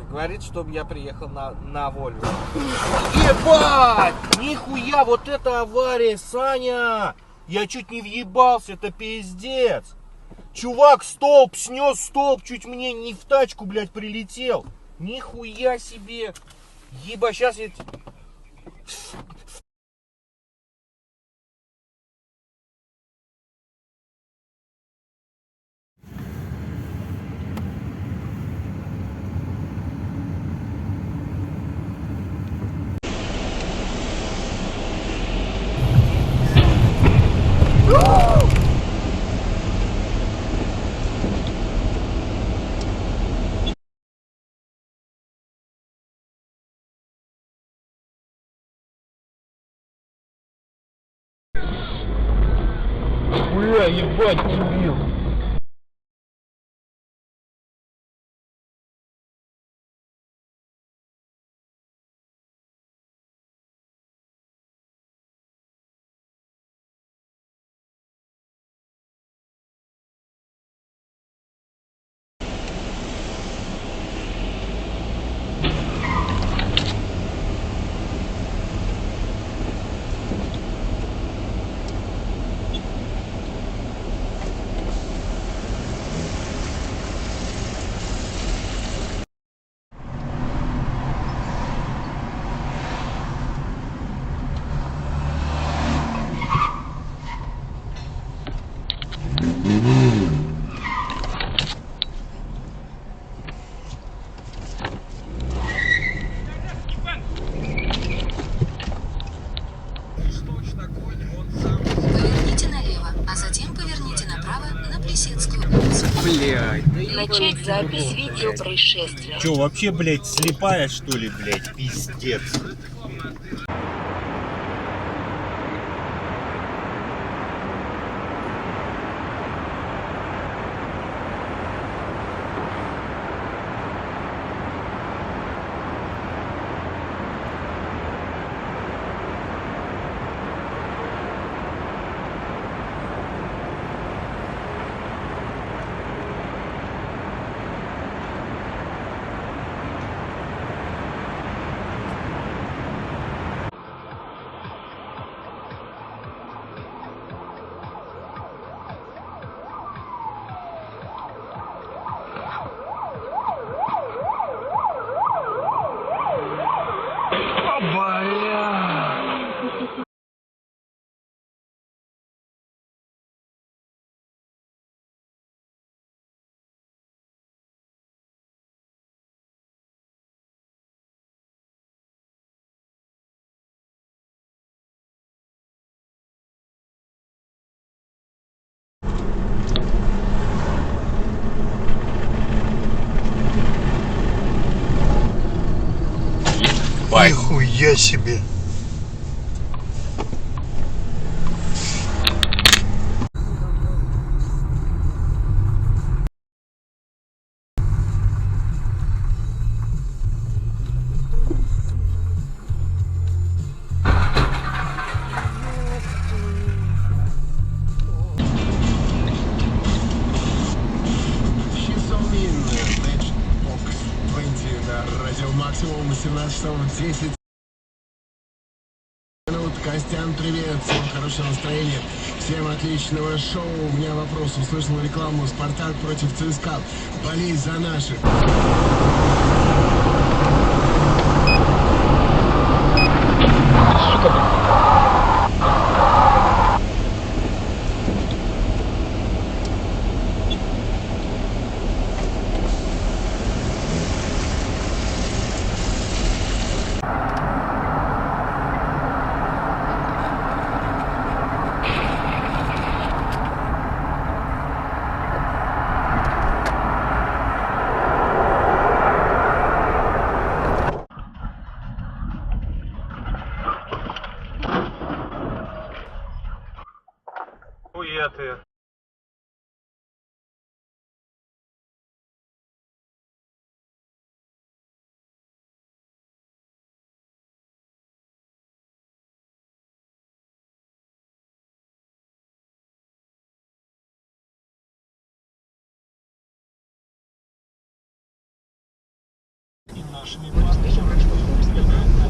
Говорит, чтобы я приехал на Вольво. Ебать! Нихуя, вот это авария, Саня! Я чуть не въебался, это пиздец! Чувак столб снес, столб чуть мне не в тачку, блядь, прилетел. Нихуя себе! Еба, сейчас я... Бля, ебать, убил. Поверните налево, а затем поверните направо на Плесецкую улицу. Блядь. Начать запись видео происшествия. Че, вообще, блядь, слепая, что ли, блядь? Пиздец. Нихуя себе! Радио Максимум 18 часов 10 минут. Костян, привет, всем хорошего настроения, всем отличного шоу. У меня вопрос, услышал рекламу «Спартак против ЦСКА». Болей за наших. вашими паспортами.